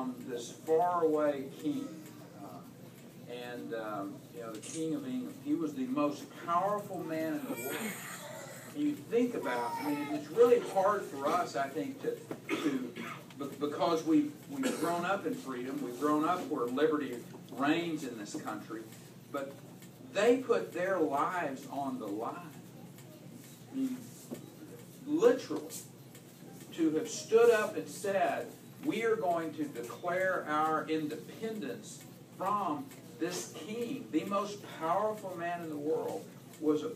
from this faraway king. The King of England. He was the most powerful man in the world. And you think about, I mean, it's really hard for us, I think, because we've grown up in freedom, we've grown up where liberty reigns in this country, but they put their lives on the line. I mean, literally, to have stood up and said, we are going to declare our independence from this king, the most powerful man in the world, was an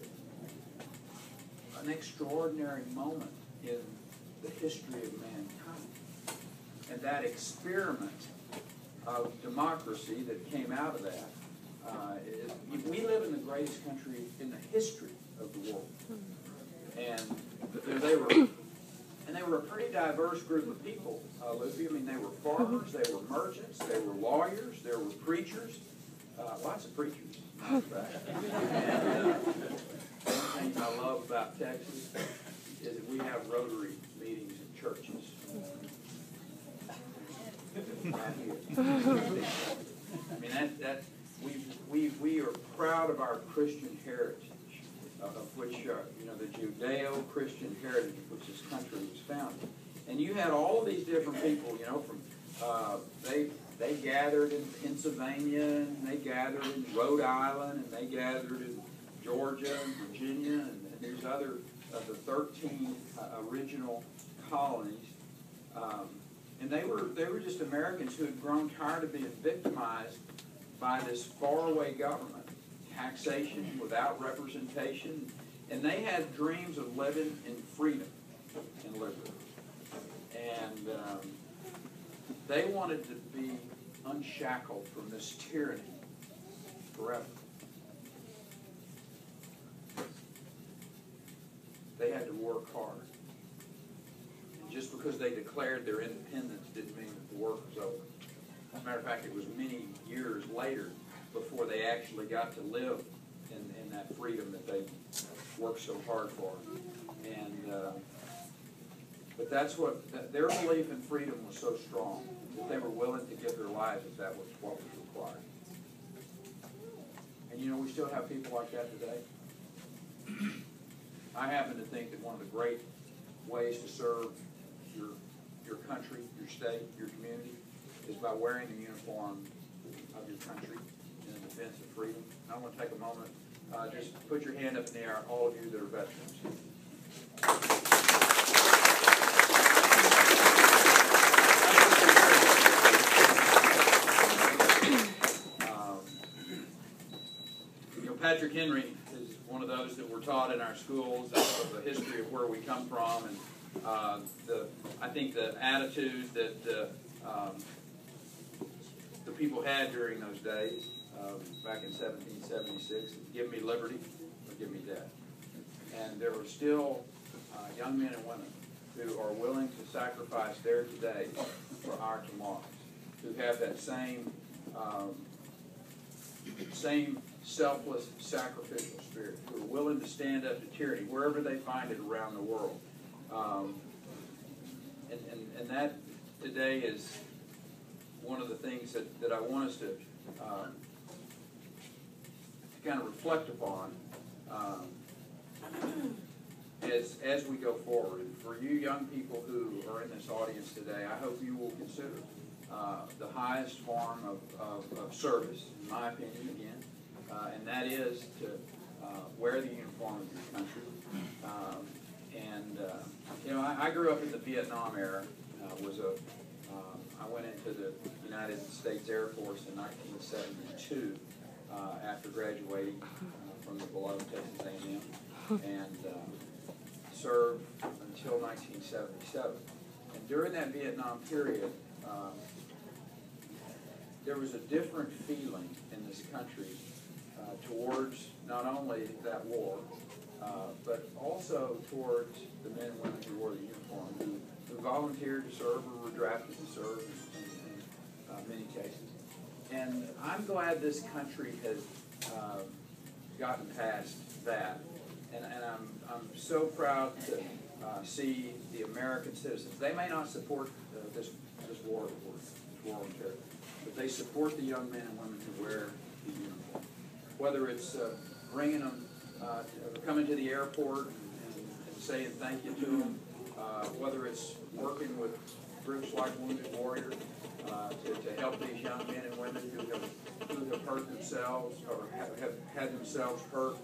extraordinary moment in the history of mankind. And that experiment of democracy that came out of that, we live in the greatest country in the history of the world. And they were a pretty diverse group of people, Lucy. I mean, they were farmers, they were merchants, they were lawyers, there were preachers, lots of preachers. And, one of the things I love about Texas is that we have Rotary meetings in churches. Right here. I mean, we are proud of our Christian heritage, of which the Judeo-Christian heritage of which this country was founded. And you had all these different people, from they gathered in Pennsylvania, and they gathered in Rhode Island, and they gathered in Georgia and Virginia, and these other of the 13 original colonies. And they were just Americans who had grown tired of being victimized by this faraway government, taxation without representation, and they had dreams of living in freedom and liberty. And they wanted to be unshackled from this tyranny forever. They had to work hard. And just because they declared their independence didn't mean that the work was over. As a matter of fact, it was many years later before they actually got to live in that freedom that they worked so hard for. And but that's what their belief in freedom was so strong that they were willing to give their lives if that was what was required. And we still have people like that today. I happen to think that one of the great ways to serve your country, your state, your community, is by wearing the uniform of your country in the defense of freedom. And I want to take a moment, just put your hand up in the air, all of you that are veterans. Patrick Henry is one of those that were taught in our schools of the history of where we come from, and I think the attitude that the people had during those days, back in 1776, give me liberty or give me death. And there are still young men and women who are willing to sacrifice their today for our tomorrows, who have that same selfless, sacrificial spirit, who are willing to stand up to tyranny wherever they find it around the world. And that today is one of the things that I want us to kind of reflect upon as we go forward. And for you young people who are in this audience today, I hope you will consider the highest form of service, in my opinion, again, and that is to wear the uniform of your country. I grew up in the Vietnam era. I went into the United States Air Force in 1972 after graduating from the beloved Texas A&M, and served until 1977. And during that Vietnam period, there was a different feeling in this country towards not only that war, but also towards the men and women who wore the uniform, who volunteered to serve or were drafted to serve in many cases. And I'm glad this country has gotten past that. And I'm so proud to see the American citizens. They may not support this war that we're war on terror. But they support the young men and women who wear the uniform. Whether it's bringing them, coming to the airport and saying thank you to them, whether it's working with groups like Wounded Warrior to help these young men and women who have hurt themselves or have had themselves hurt,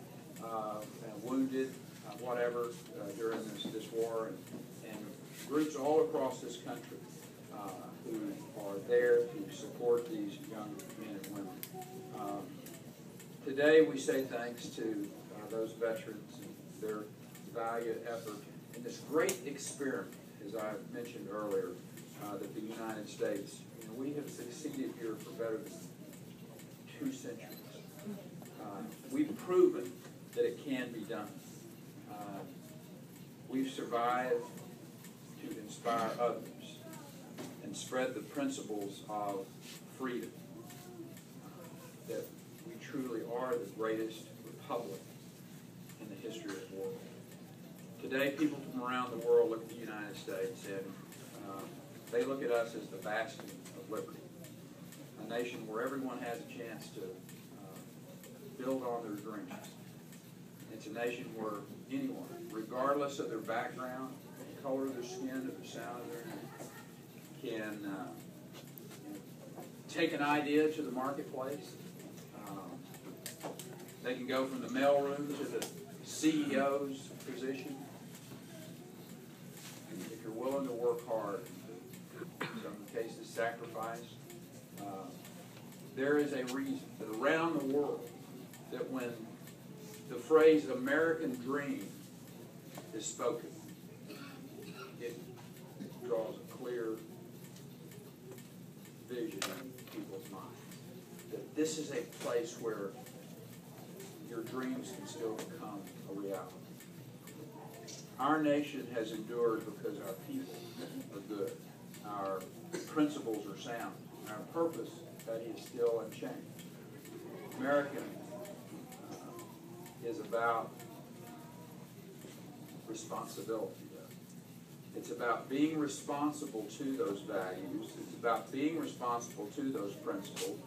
wounded, whatever, during this war, and groups all across this country who are there to support these young men and women. Today we say thanks to those veterans and their valiant effort in this great experiment, as I mentioned earlier, that the United States, we have succeeded here for better than 2 centuries. We've proven that it can be done. We've survived to inspire others and spread the principles of freedom, that we truly are the greatest republic in the history of the world. Today, people from around the world look at the United States and they look at us as the bastion of liberty, a nation where everyone has a chance to build on their dreams. It's a nation where anyone, regardless of their background, the color of their skin, or the sound of their name, can take an idea to the marketplace. They can go from the mailroom to the CEO's position. If you're willing to work hard, in some cases sacrifice, there is a reason that around the world that when the phrase American dream is spoken, it draws a clear vision in people's minds. That this is a place where your dreams can still become a reality. Our nation has endured because our people are good. Our principles are sound. Our purpose, that is still unchanged. American is about responsibility, though. It's about being responsible to those values. It's about being responsible to those principles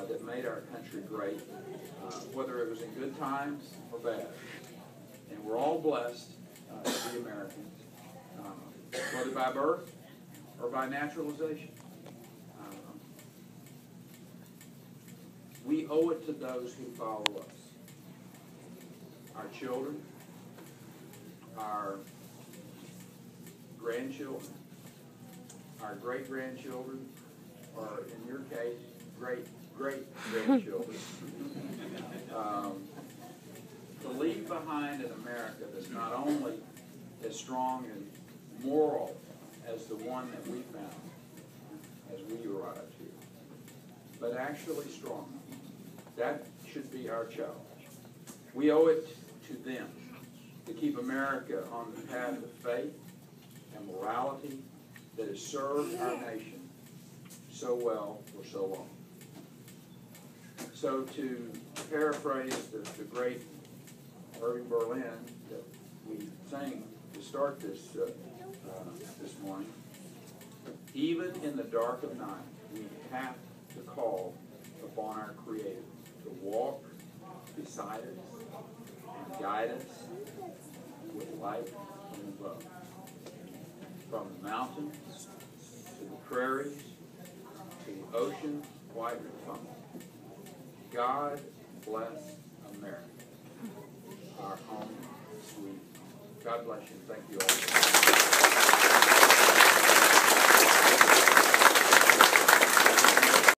that made our country great, whether it was in good times or bad. And we're all blessed to be Americans, whether by birth or by naturalization. We owe it to those who follow us. Our children, our grandchildren, our great-grandchildren, or in your case, great-great-grandchildren, to leave behind an America that's not only as strong and moral as the one that we found as we arrived here, but actually strong. That should be our challenge. We owe it to them to keep America on the path of faith and morality that has served our nation so well for so long. So to paraphrase the great Irving Berlin that we sang to start this morning, even in the dark of night, we have to call upon our Creator to walk beside us and guide us with light from above. From the mountains to the prairies to the ocean wide and funnel. God bless America, our home sweet. God bless you. Thank you all.